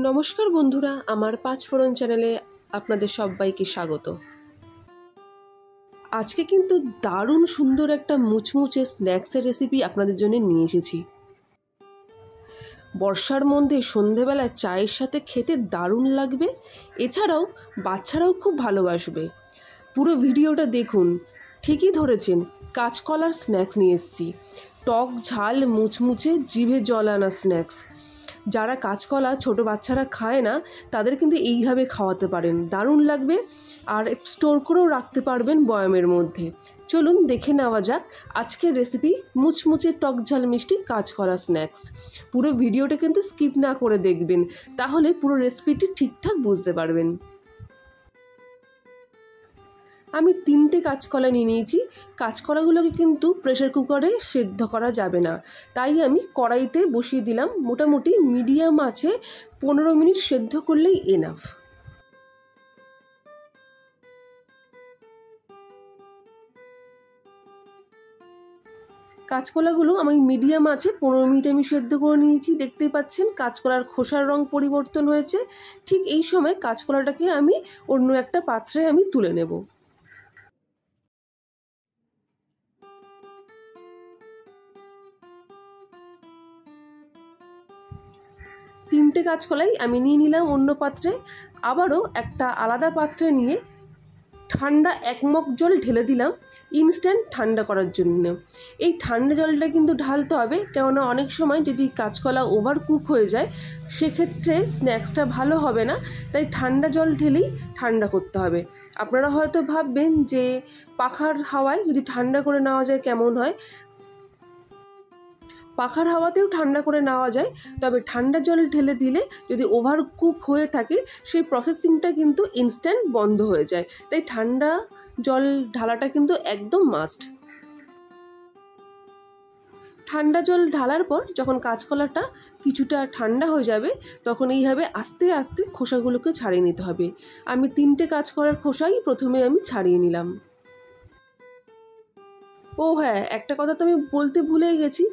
নমস্কার বন্ধুরা, আমার পাঁচফোড়ন চ্যানেলে আপনাদের সবাইকে স্বাগত। আজকে কিন্তু দারুণ সুন্দর একটা মুচমুচে স্ন্যাক্সের রেসিপি আপনাদের জন্য নিয়ে এসেছি। বর্ষার মধ্যে সন্ধেবেলা চায়ের সাথে খেতে দারুণ লাগবে, এছাড়াও বাচ্চারাও খুব ভালোবাসবে। পুরো ভিডিওটা দেখুন। ঠিকই ধরেছেন, কাঁচকলার স্ন্যাক্স নিয়ে এসেছি। টক ঝাল মুচমুচে জিভে জল আনা স্ন্যাক্স। যারা কাঁচকলা ছোট বাচ্চারা খায় না, তাদের কিন্তু এইভাবে খাওয়াতে পারেন, দারুণ লাগবে। আর স্টোর করেও রাখতে পারবেন বয়ামের মধ্যে। চলুন দেখে নেওয়া যাক আজকের রেসিপি, মুচমুচে টক ঝাল মিষ্টি কাঁচকলা স্ন্যাক্স। পুরো ভিডিওটা কিন্তু স্কিপ না করে দেখবেন, তাহলে পুরো রেসিপিটি ঠিকঠাক বুঝতে পারবেন। আমি 3টে কাঁচকলা নিয়ে নিয়েছি। কাঁচকলাগুলোকে কিন্তু প্রেসার কুকারে সেদ্ধ করা যাবে না, তাই আমি কড়াইতে বসিয়ে দিলাম। মোটামুটি মিডিয়াম আছে 15 মিনিট সেদ্ধ করলেই এনাফ। কাঁচকলাগুলো আমি মিডিয়াম আছে 15 মিনিট আমি সেদ্ধ করে নিয়েছি। দেখতেই পাচ্ছেন কাঁচকলার খোসার রং পরিবর্তন হয়েছে। ঠিক এই সময় কাঁচকলাটাকে আমি অন্য একটা পাত্রে আমি তুলে নেব। তিনটে কাঁচকলাই আমি নিয়ে নিলাম অন্য পাত্রে। আবারও একটা আলাদা পাত্রে নিয়ে ঠান্ডা 1 মগ জল ঢেলে দিলাম ইনস্ট্যান্ট ঠান্ডা করার জন্য। এই ঠান্ডা জলটা কিন্তু ঢালতে হবে, কেননা অনেক সময় যদি কাঁচকলা ওভার কুক হয়ে যায় সেক্ষেত্রে স্ন্যাক্সটা ভালো হবে না। তাই ঠান্ডা জল ঢেলেই ঠান্ডা করতে হবে। আপনারা হয়তো ভাববেন যে পাখার হাওয়ায় যদি ঠান্ডা করে নেওয়া যায় কেমন হয়। পাখার হাওয়াতেও ঠান্ডা করে নেওয়া যায়, তবে ঠান্ডা জল ঢেলে দিলে যদি ওভার কুক হয়ে থাকে সেই প্রসেসিংটা কিন্তু ইনস্ট্যান্ট বন্ধ হয়ে যায়। তাই ঠান্ডা জল ঢালাটা কিন্তু একদম মাস্ট। ঠান্ডা জল ঢালার পর যখন কাঁচকলাটা কিছুটা ঠান্ডা হয়ে যাবে, তখন এইভাবে আস্তে আস্তে খোসাগুলোকে ছাড়িয়ে নিতে হবে। আমি 3টে কাঁচকলার খোসাই প্রথমে আমি ছাড়িয়ে নিলাম। ও হ্যাঁ, একটা কথা তো আমি বলতে ভুলেই গেছি।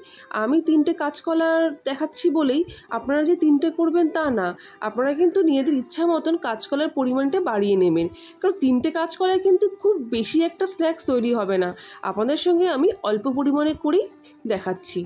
আমি 3টে কাঁচকলার দেখাচ্ছি বলেই আপনারা যে 3টে করবেন তা না। আপনারা কিন্তু নিজেদের ইচ্ছা মতন কাঁচকলার পরিমাণটা বাড়িয়ে নেবেন, কারণ 3টে কাঁচকলায় কিন্তু খুব বেশি একটা স্ন্যাক্স তৈরি হবে না। আপনাদের সঙ্গে আমি অল্প পরিমাণে করেই দেখাচ্ছি।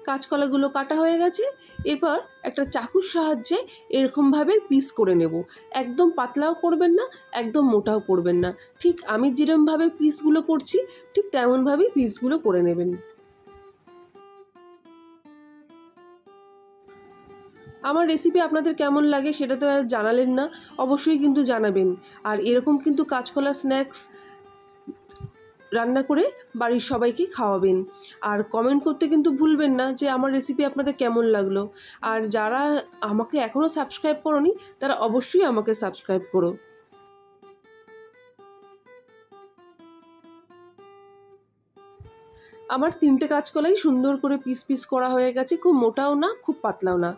কাঁচকলাগুলো কাটা হয়ে গেছে। এরপর একটা চাকুর সাহায্যে এরকমভাবে পিস করে নেব। একদম পাতলাও করবেন না, একদম মোটাও করবেন না। ঠিক আমি যেরমভাবে পিসগুলো করছি ঠিক তেমনভাবেই পিসগুলো করে নেবেন। আমার রেসিপি আপনাদের কেমন লাগে সেটা তো জানালেন না, অবশ্যই কিন্তু জানাবেন। আর এরকম কিন্তু কাঁচকলা স্ন্যাক্স রান্না করে বাড়ির সবাইকে খাওয়াবেন। আর কমেন্ট করতে কিন্তু ভুলবেন না যে আমার রেসিপি আপনাদের কেমন লাগলো। আর যারা আমাকে এখনও সাবস্ক্রাইব করোনি তারা অবশ্যই আমাকে সাবস্ক্রাইব করো। আমার 3টে কাঁচকলাই সুন্দর করে পিস পিস করা হয়ে গেছে, খুব মোটাও না খুব পাতলাও না।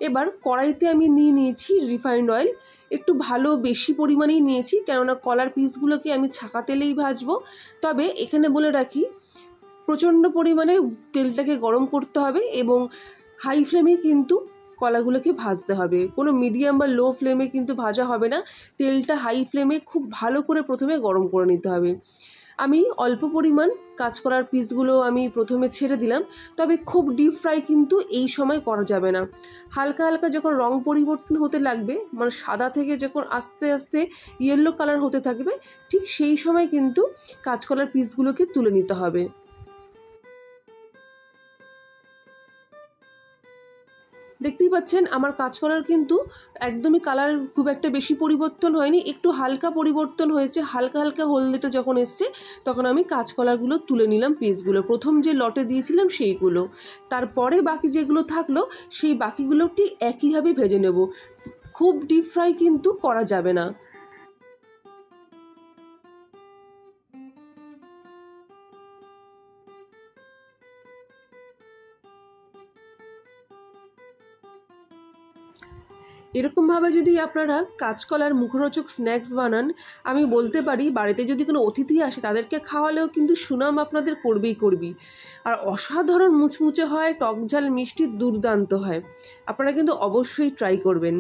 এবার কড়াইতে আমি নিয়ে নিয়েছি রিফাইন্ড অয়েল। একটু ভালো বেশি পরিমাণেই নিয়েছি, কেননা কলার পিসগুলোকে আমি ছাকা তেলেই ভাজবো। তবে এখানে বলে রাখি, প্রচণ্ড পরিমাণে তেলটাকে গরম করতে হবে এবং হাই ফ্লেমে কিন্তু কলাগুলোকে ভাজতে হবে। কোনো মিডিয়াম বা লো ফ্লেমে কিন্তু ভাজা হবে না। তেলটা হাই ফ্লেমে খুব ভালো করে প্রথমে গরম করে নিতে হবে। আমি অল্প পরিমাণ কাঁচকলার পিসগুলো আমি প্রথমে ছেড়ে দিলাম, তবে খুব ডিপ ফ্রাই কিন্তু এই সময় করা যাবে না। হালকা হালকা যখন রং পরিবর্তন হতে লাগবে, মানে সাদা থেকে যখন আস্তে আস্তে ইয়েলো কালার হতে থাকবে, ঠিক সেই সময় কিন্তু কাঁচকলার পিসগুলোকে তুলে নিতে হবে। দেখতেই পাচ্ছেন আমার কাঁচকলার কিন্তু একদমই কালার খুব একটা বেশি পরিবর্তন হয়নি, একটু হালকা পরিবর্তন হয়েছে। হালকা হালকা হলদেটা যখন এসছে তখন আমি কাঁচকলাগুলো তুলে নিলাম পিসগুলো, প্রথম যে লটে দিয়েছিলাম সেইগুলো। তারপরে বাকি যেগুলো থাকলো সেই বাকিগুলো ঠিক একইভাবে ভেজে নেব। খুব ডিপ ফ্রাই কিন্তু করা যাবে না। এরকমভাবে যদি আপনারা কাঁচকলার মুখরোচক স্ন্যাক্স বানান, আমি বলতে পারি বাড়িতে যদি কোনো অতিথি আসে তাদেরকে খাওয়ালেও কিন্তু সুনাম আপনাদের করবেই। আর অসাধারণ মুচমুচে হয়, টক ঝাল মিষ্টি দুর্দান্ত হয়। আপনারা কিন্তু অবশ্যই ট্রাই করবেন।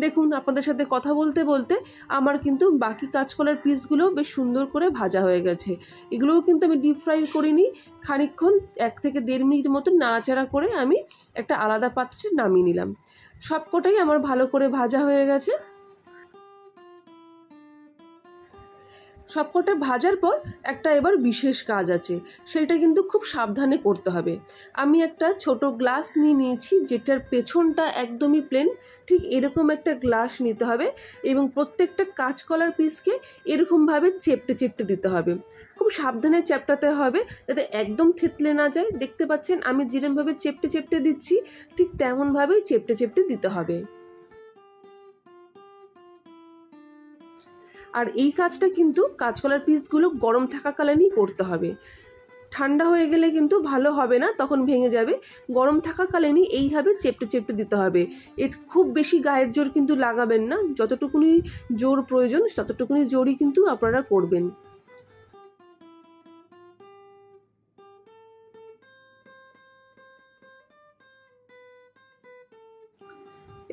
দেখুন, আপনাদের সাথে কথা বলতে বলতে আমার কিন্তু বাকি কাঁচকলার পিসগুলো বেশ সুন্দর করে ভাজা হয়ে গেছে। এগুলোও কিন্তু আমি ডিপ ফ্রাই করিনি, খানিকক্ষণ 1 থেকে 1.5 মিনিট মতো নাড়াচাড়া করে আমি একটা আলাদা পাত্রে নামিয়ে নিলাম। সবকটাই আমার ভালো করে ভাজা হয়ে গেছে। সবকটা ভাজার পর একটা এবার বিশেষ কাজ আছে, সেটা কিন্তু খুব সাবধানে করতে হবে। আমি একটা ছোট গ্লাস নিয়েছি, যেটার পেছনটা একদমই প্লেন। ঠিক এরকম একটা গ্লাস নিতে হবে এবং প্রত্যেকটা কাঁচকলার পিসকে এরকমভাবে চেপটে দিতে হবে। খুব সাবধানে চ্যাপটাতে হবে যাতে একদম থেতলে না যায়। দেখতে পাচ্ছেন আমি যেরকমভাবে চেপটে দিচ্ছি, ঠিক তেমনভাবেই চেপটে দিতে হবে। আর এই কাজটা কিন্তু কাঁচকলার পিসগুলো গরম থাকাকালীনই করতে হবে। ঠান্ডা হয়ে গেলে কিন্তু ভালো হবে না, তখন ভেঙে যাবে। গরম থাকাকালীনই এইভাবে চেপটে দিতে হবে। এর খুব বেশি গায়ের জোর কিন্তু লাগাবেন না, যতটুকুনি জোর প্রয়োজন ততটুকুনি জোরই কিন্তু আপনারা করবেন।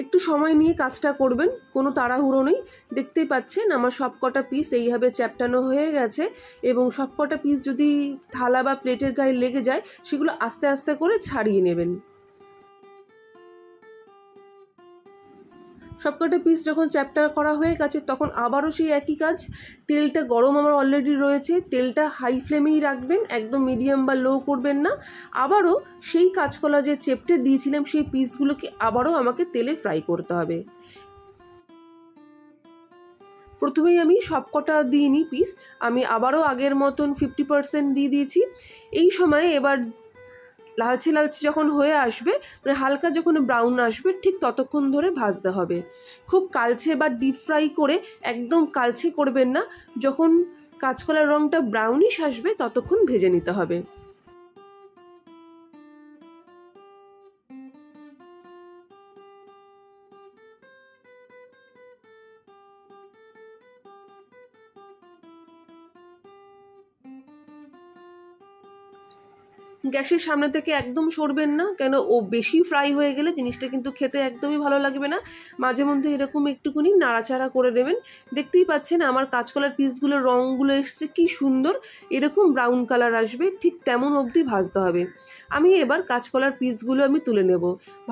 একটু সময় নিয়ে কাজটা করবেন, কোনো তাড়াহুড়ো নেই। দেখতেই পাচ্ছেন আমার সবকটা পিস এইভাবে চ্যাপটানো হয়ে গেছে এবং সবকটা পিস যদি থালা বা প্লেটের গায়ে লেগে যায় সেগুলো আস্তে আস্তে করে ছাড়িয়ে নেবেন। সবকটা পিস যখন চ্যাপটা করা হয়ে গেছে তখন আবারও সেই একই কাজ। তেলটা গরম আমার অলরেডি রয়েছে, তেলটা হাই ফ্লেমেই রাখবেন, একদম মিডিয়াম বা লো করবেন না। আবারও সেই কাঁচকলা যে চেপটে দিয়েছিলাম সেই পিসগুলোকে আবারও আমাকে তেলে ফ্রাই করতে হবে। প্রথমেই আমি সবকটা দিইনি পিস, আমি আবারও আগের মতন 50% দিয়ে দিয়েছি। এই সময়ে এবার লালচে যখন হয়ে আসবে, মানে হালকা যখন ব্রাউন আসবে, ঠিক ততক্ষণ ধরে ভাজতে হবে। খুব কালচে বা ডিপ ফ্রাই করে একদম কালচে করবেন না, যখন কাঁচকলার রঙটা ব্রাউনিশ আসবে ততক্ষণ ভেজে নিতে হবে। গ্যাসের সামনে থেকে একদম সরবেন না, কেন ও বেশি ফ্রাই হয়ে গেলে জিনিসটা কিন্তু খেতে একদমই ভালো লাগবে না। মাঝে মধ্যে এরকম একটুখানি নাড়াচাড়া করে দেবেন। দেখতেই পাচ্ছেন আমার কাঁচকলার পিসগুলোর রঙগুলো এসছে কি সুন্দর, এরকম ব্রাউন কালার আসবে, ঠিক তেমন অবধি ভাজতে হবে। আমি এবার কাঁচকলার পিসগুলো আমি তুলে নেব।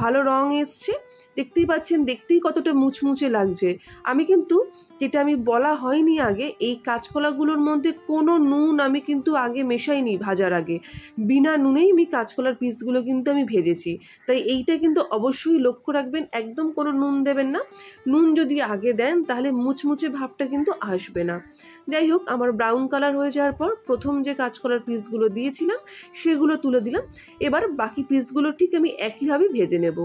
ভালো রং এসছে, দেখতেই পাচ্ছেন, দেখতেই কতটা মুচমুচে লাগছে। আমি কিন্তু, যেটা আমি বলা হয়নি আগে, এই কাঁচকলাগুলোর মধ্যে কোনো নুন আমি কিন্তু আগে মেশাইনি ভাজার আগে। বিনা নুনেই আমি কাঁচকলার পিসগুলো কিন্তু আমি ভেজেছি। তাই এইটা কিন্তু অবশ্যই লক্ষ্য রাখবেন, একদম কোনো নুন দেবেন না। নুন যদি আগে দেন তাহলে মুচমুচে ভাবটা কিন্তু আসবে না। যাই হোক, আমার ব্রাউন কালার হয়ে যাওয়ার পর প্রথম যে কাঁচকলার পিসগুলো দিয়েছিলাম সেগুলো তুলে দিলাম। এবার বাকি পিসগুলো ঠিক আমি একইভাবে ভেজে নেব।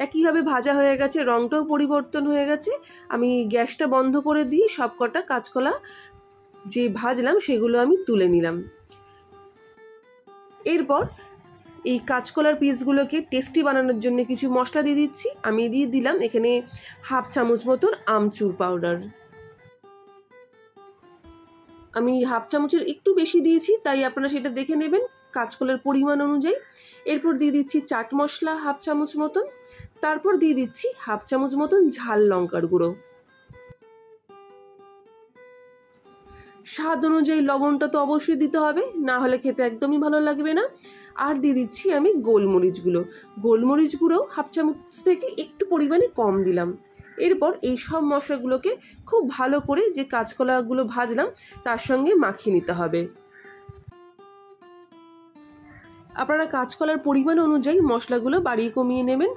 একইভাবে ভাজা হয়ে গেছে, রঙটাও পরিবর্তন হয়ে গেছে। আমি গ্যাসটা বন্ধ করে দিয়ে সবকটা কাঁচকলা যে ভাজলাম সেগুলো আমি তুলে নিলাম। এরপর এই কাঁচকলার পিসগুলোকে টেস্টি বানানোর জন্য কিছু মশলা দিয়ে দিচ্ছি। আমি দিয়ে দিলাম এখানে 1/2 চামচ মতন আমচুর পাউডার। আমি 1/2 চামচের একটু বেশি দিয়েছি, তাই আপনারা সেটা দেখে নেবেন কাঁচকলার পরিমাণ অনুযায়ী। এরপর দিয়ে দিচ্ছি চাট মশলা 1/2 চামচ মতন। তারপর দিয়ে দিচ্ছি 1/2 চামচ মতন ঝাল লঙ্কার গুঁড়ো। স্বাদ অনুযায়ী লবণটা তো অবশ্যই দিতে হবে, না হলে খেতে একদমই ভালো লাগবে না। আর দিয়ে দিচ্ছি আমি গোলমরিচ গুঁড়ো। 1/2 চামচ থেকে একটু পরিমাণে কম দিলাম। এরপর এই সব মশলাগুলোকে খুব ভালো করে যে কাঁচকলাগুলো ভাজলাম তার সঙ্গে মাখিয়ে নিতে হবে। আপনারা কাঁচকলার পরিমাণ অনুযায়ী মশলাগুলো বাড়িয়ে কমিয়ে নেবেন।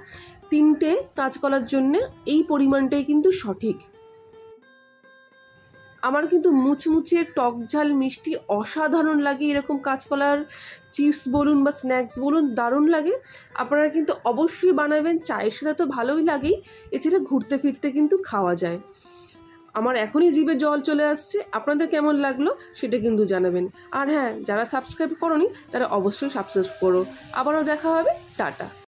3টে কাঁচকলার জন্য এই পরিমাণটাই কিন্তু সঠিক। আমার কিন্তু মুচমুচে টক ঝাল মিষ্টি অসাধারণ লাগে। এরকম কাঁচকলার চিপস বলুন বা স্ন্যাক্স বলুন, দারুণ লাগে। আপনারা কিন্তু অবশ্যই বানাবেন। চায়ের সাথে তো ভালোই লাগেই, এছাড়া ঘুরতে ফিরতে কিন্তু খাওয়া যায়। আমার এখনই জিভে জল চলে আসছে। আপনাদের কেমন লাগলো সেটা কিন্তু জানাবেন। আর হ্যাঁ, যারা সাবস্ক্রাইব করোনি তারা অবশ্যই সাবস্ক্রাইব করো। আবারও দেখা হবে। টাটা।